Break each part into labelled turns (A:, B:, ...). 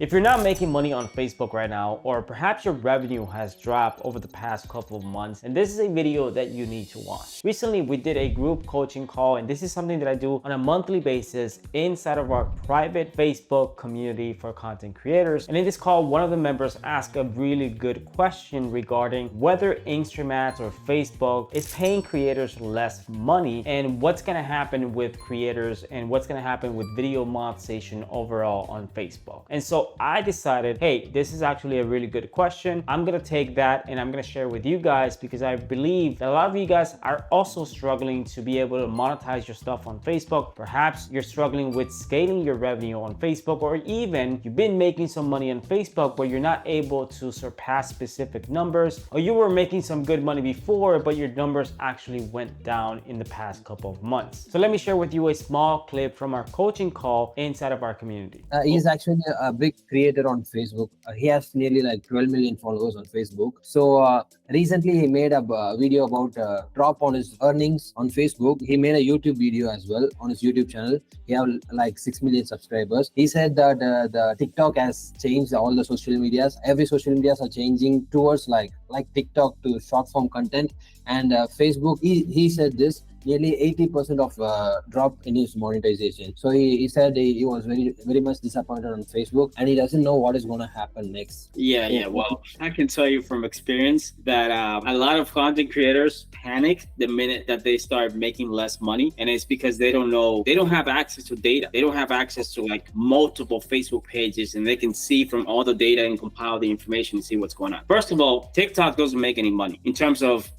A: If you're not making money on Facebook right now, or perhaps your revenue has dropped over the past couple of months, and this is a video that you need to watch. Recently, we did a group coaching call, and this is something that I do on a monthly basis inside of our private Facebook community for content creators. And in this call, one of the members asked a really good question regarding whether Instagram ads or Facebook is paying creators less money, and what's gonna happen with creators and what's gonna happen with video monetization overall on Facebook. And so I decided, hey, this is actually a really good question. I'm gonna take that and I'm gonna share with you guys, because I believe that a lot of you guys are also struggling to be able to monetize your stuff on Facebook. Perhaps you're struggling with scaling your revenue on Facebook, or even you've been making some money on Facebook but you're not able to surpass specific numbers, or you were making some good money before but your numbers actually went down in the past couple of months. So let me share with you a small clip from our coaching call inside of our community.
B: He's actually a big creator on Facebook. He has nearly like 12 million followers on Facebook. So recently he made a video about drop on his earnings on Facebook. He made a YouTube video as well on his YouTube channel. He have like 6 million subscribers. He said that the TikTok has changed all the social medias. Every social medias are changing towards like TikTok to short form content. And Facebook, he said this, nearly 80% of drop in his monetization. So he said he was very much disappointed on Facebook, and he doesn't know what is going to happen next.
C: Yeah. Well, I can tell you from experience that a lot of content creators panic the minute that they start making less money, and it's because they don't have access to data. They don't have access to like multiple Facebook pages, and they can see from all the data and compile the information and see what's going on. First of all, TikTok doesn't make any money in terms of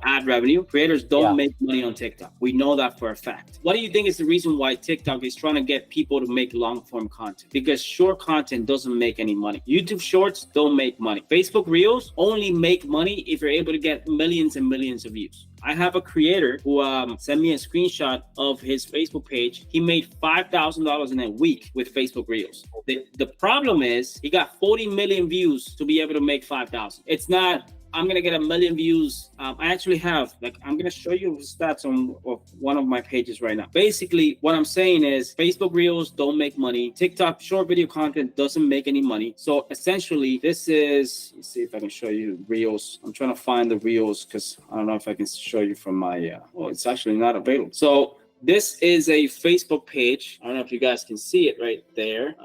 C: ad revenue. Creators don't make money on TikTok. We know that for a fact. What do you think is the reason why TikTok is trying to get people to make long form content? Because short content doesn't make any money. YouTube shorts don't make money. Facebook Reels only make money if you're able to get millions and millions of views. I have a creator who sent me a screenshot of his Facebook page. He made $5,000 in a week with Facebook Reels. The problem is he got 40 million views to be able to make 5,000. It's not, I'm gonna get a million views. I actually have, I'm gonna show you the stats on one of my pages right now. Basically, what I'm saying is Facebook Reels don't make money. TikTok short video content doesn't make any money. So essentially, this is, let's see if I can show you Reels. I'm trying to find the Reels because I don't know if I can show you from my, it's actually not available. So this is a Facebook page. I don't know if you guys can see it right there.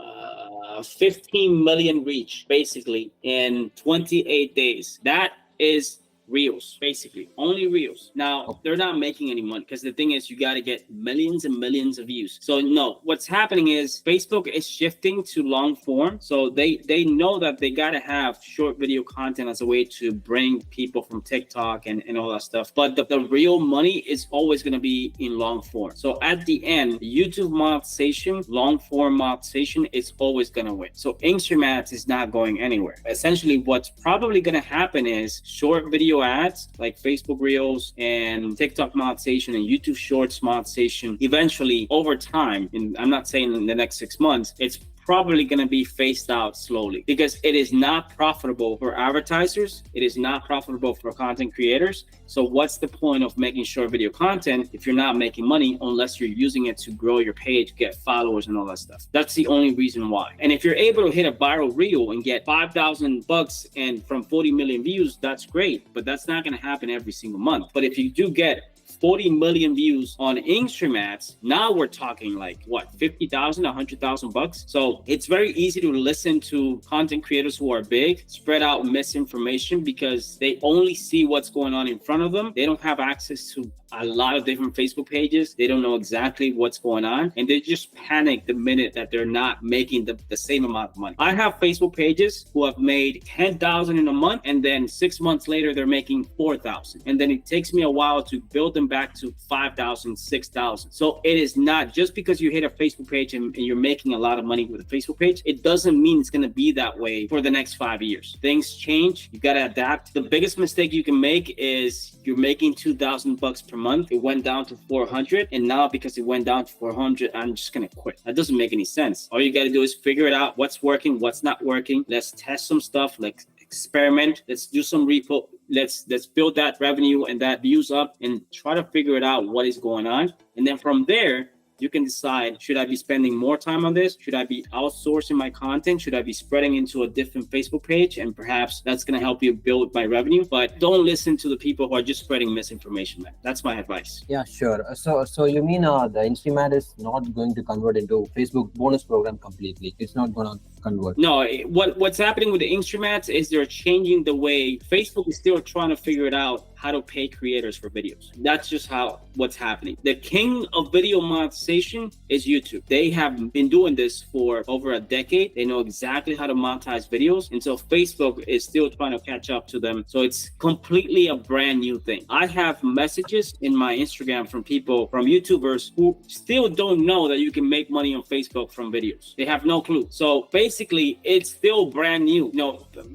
C: 15 million reach basically in 28 days. That is Reels, basically only Reels. Now they're not making any money because the thing is you got to get millions and millions of views. So no, what's happening is Facebook is shifting to long form. So they know that they got to have short video content as a way to bring people from TikTok and all that stuff. But the real money is always going to be in long form. So at the end, YouTube monetization, long form monetization is always going to win. So Instagram ads is not going anywhere. Essentially, what's probably going to happen is short video ads like Facebook Reels and TikTok monetization and YouTube Shorts monetization eventually over time, and I'm not saying in the next 6 months, it's probably going to be phased out slowly because it is not profitable for advertisers. It is not profitable for content creators. So what's the point of making short video content if you're not making money unless you're using it to grow your page, get followers and all that stuff? That's the only reason why. And if you're able to hit a viral reel and get $5,000 and from 40 million views, that's great, but that's not going to happen every single month. But if you do get 40 million views on Instagram ads, now we're talking like what, 50,000, 100,000 bucks. So it's very easy to listen to content creators who are big, spread out misinformation because they only see what's going on in front of them. They don't have access to a lot of different Facebook pages. They don't know exactly what's going on. And they just panic the minute that they're not making the same amount of money. I have Facebook pages who have made 10,000 in a month, and then 6 months later, they're making 4,000. And then it takes me a while to build them back to 5,000, 6,000. So it is not just because you hit a Facebook page and you're making a lot of money with a Facebook page, it doesn't mean it's going to be that way for the next 5 years. Things change. You got to adapt. The biggest mistake you can make is you're making 2,000 bucks per month. It went down to 400. And now because it went down to 400, I'm just going to quit. That doesn't make any sense. All you got to do is figure it out. What's working, what's not working. Let's test some stuff, like experiment. Let's do some repo. Let's build that revenue and that views up and try to figure it out what is going on. And then from there, You can decide, should I be spending more time on this? Should I be outsourcing my content? Should I be spreading into a different Facebook page? And perhaps that's going to help you build my revenue. But don't listen to the people who are just spreading misinformation, man. That's my advice.
B: Yeah, sure. So you mean the Instant Ad is not going to convert into Facebook bonus program completely? It's not going to convert.
C: No, what's happening with the Instrumats is they're changing the way. Facebook is still trying to figure it out how to pay creators for videos. That's just what's happening. The king of video monetization is YouTube. They have been doing this for over a decade. They know exactly how to monetize videos. And so Facebook is still trying to catch up to them. So it's completely a brand new thing. I have messages in my Instagram from people, from YouTubers who still don't know that you can make money on Facebook from videos. They have no clue. So basically, it's still brand new.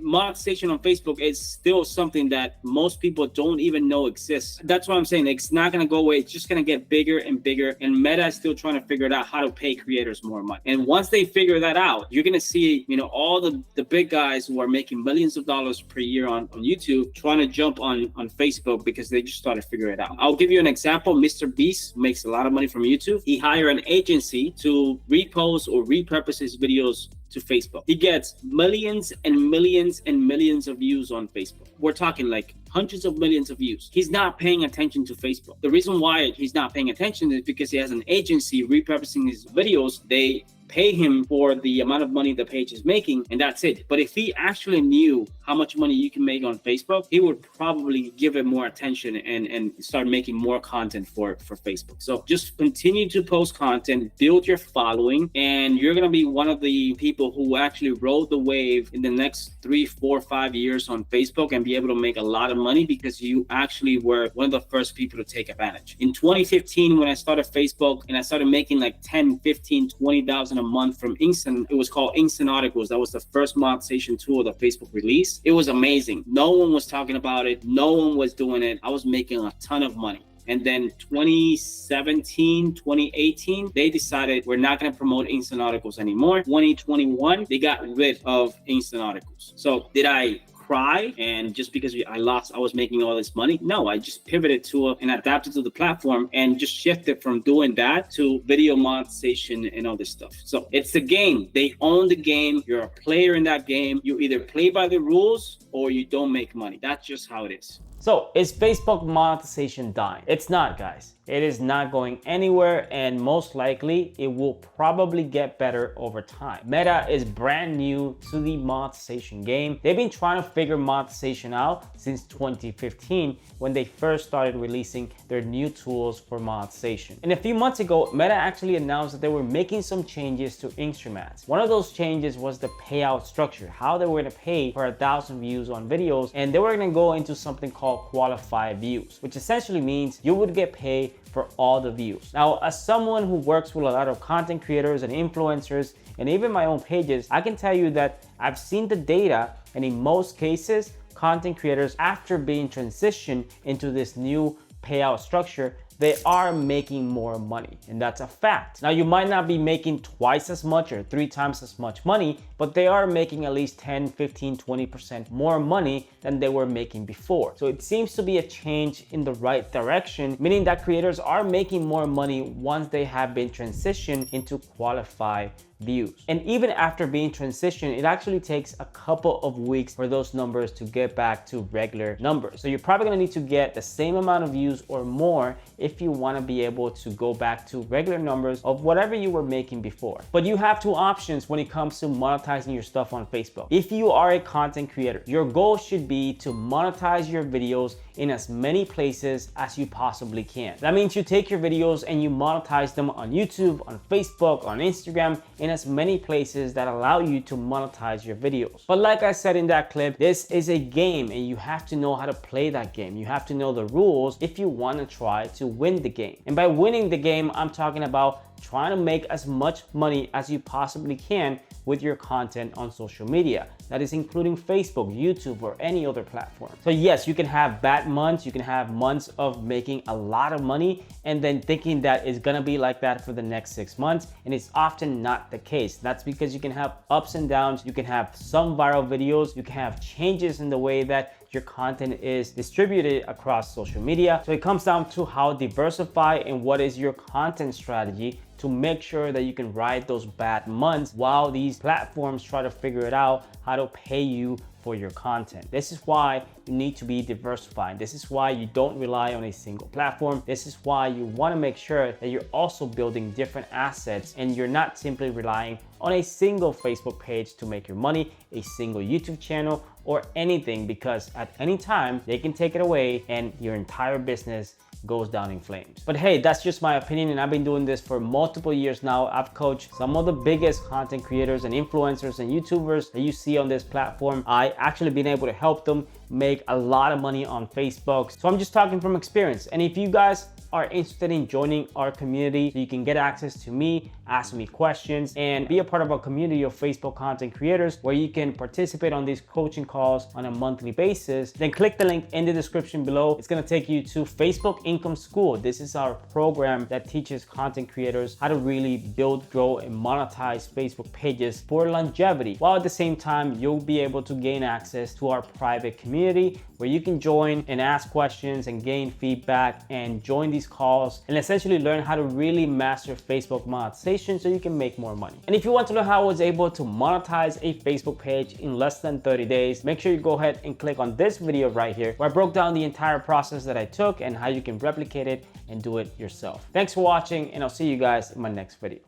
C: Monetization on Facebook is still something that most people don't even know exists. That's what I'm saying. It's not going to go away. It's just going to get bigger and bigger. And Meta is still trying to figure out how to pay creators more money. And once they figure that out, you're going to see, all the big guys who are making millions of dollars per year on YouTube trying to jump on Facebook because they just started figuring it out. I'll give you an example. Mr. Beast makes a lot of money from YouTube. He hired an agency to repost or repurpose his videos to Facebook. He gets millions and millions and millions of views on Facebook. We're talking like hundreds of millions of views. He's not paying attention to Facebook. The reason why he's not paying attention is because he has an agency repurposing his videos. They pay him for the amount of money the page is making, and that's it. But if he actually knew how much money you can make on Facebook, he would probably give it more attention and start making more content for Facebook. So just continue to post content, build your following, and you're going to be one of the people who actually rode the wave in the next 3, 4, 5 years on Facebook and be able to make a lot of money because you actually were one of the first people to take advantage. In 2015, when I started Facebook and I started making like 10, 15, 20,000 a month from Instant, it was called Instant Articles. That was the first monetization tool that Facebook released. It was amazing. No one was talking about it. No one was doing it. I was making a ton of money. And then 2017, 2018, they decided we're not going to promote Instant Articles anymore. 2021, they got rid of Instant Articles. So did I cry and just because I was making all this money? No, I just pivoted to and adapted to the platform and just shifted from doing that to video monetization and all this stuff. So it's the game. They own the game. You're a player in that game. You either play by the rules or you don't make money. That's just how it is.
A: So is Facebook monetization dying? It's not, guys. It is not going anywhere, and most likely it will probably get better over time. Meta is brand new to the monetization game. They've been trying to figure monetization out since 2015 when they first started releasing their new tools for monetization. And a few months ago, Meta actually announced that they were making some changes to Instrumats. One of those changes was the payout structure, how they were going to pay for 1,000 views on videos, and they were going to go into something called qualified views, which essentially means you would get paid for all the views. Now, as someone who works with a lot of content creators and influencers, and even my own pages, I can tell you that I've seen the data, and in most cases, content creators, after being transitioned into this new payout structure, they are making more money, and that's a fact. Now, you might not be making twice as much or 3 times as much money, but they are making at least 10, 15, 20% more money than they were making before. So it seems to be a change in the right direction, meaning that creators are making more money once they have been transitioned into qualified views. And even after being transitioned, it actually takes a couple of weeks for those numbers to get back to regular numbers. So you're probably gonna need to get the same amount of views or more if you wanna be able to go back to regular numbers of whatever you were making before. But you have 2 options when it comes to monetizing your stuff on Facebook. If you are a content creator, your goal should be to monetize your videos in as many places as you possibly can. That means you take your videos and you monetize them on YouTube, on Facebook, on Instagram, in as many places that allow you to monetize your videos. But like I said in that clip, this is a game and you have to know how to play that game. You have to know the rules if you want to try to win the game. And by winning the game, I'm talking about trying to make as much money as you possibly can with your content on social media. That is including Facebook, YouTube, or any other platform. So yes, you can have bad months, you can have months of making a lot of money and then thinking that it's gonna be like that for the next 6 months, and it's often not the case. That's because you can have ups and downs, you can have some viral videos, you can have changes in the way that your content is distributed across social media. So it comes down to how diversified and what is your content strategy to make sure that you can ride those bad months while these platforms try to figure it out how to pay you for your content. This is why you need to be diversified. This is why you don't rely on a single platform. This is why you want to make sure that you're also building different assets and you're not simply relying on a single Facebook page to make your money, a single YouTube channel, or anything, because at any time they can take it away and your entire business goes down in flames. But hey, that's just my opinion, and I've been doing this for multiple years now. I've coached some of the biggest content creators and influencers and YouTubers that you see on this platform. I actually been able to help them make a lot of money on Facebook. So I'm just talking from experience. And if you guys are interested in joining our community so you can get access to me, ask me questions, and be a part of a community of Facebook content creators where you can participate on these coaching calls on a monthly basis, then click the link in the description below. It's gonna take you to Facebook Income School. This is our program that teaches content creators how to really build, grow, and monetize Facebook pages for longevity, while at the same time you'll be able to gain access to our private community where you can join and ask questions and gain feedback and join these calls and essentially learn how to really master Facebook monetization so you can make more money. And if you want to know how I was able to monetize a Facebook page in less than 30 days, make sure you go ahead and click on this video right here where I broke down the entire process that I took and how you can replicate it and do it yourself. Thanks for watching, and I'll see you guys in my next video.